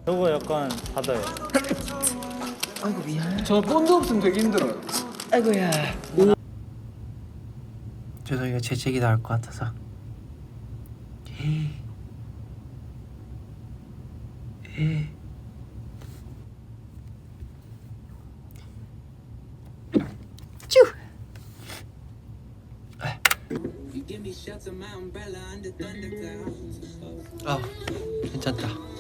저거 약간 받아요. 아이고 미안. 저 본드 없으면 되게 힘들어요. 아이고야. 죄송해요. 재채기 나올 것 같아서. 쭈. 아, 괜찮다.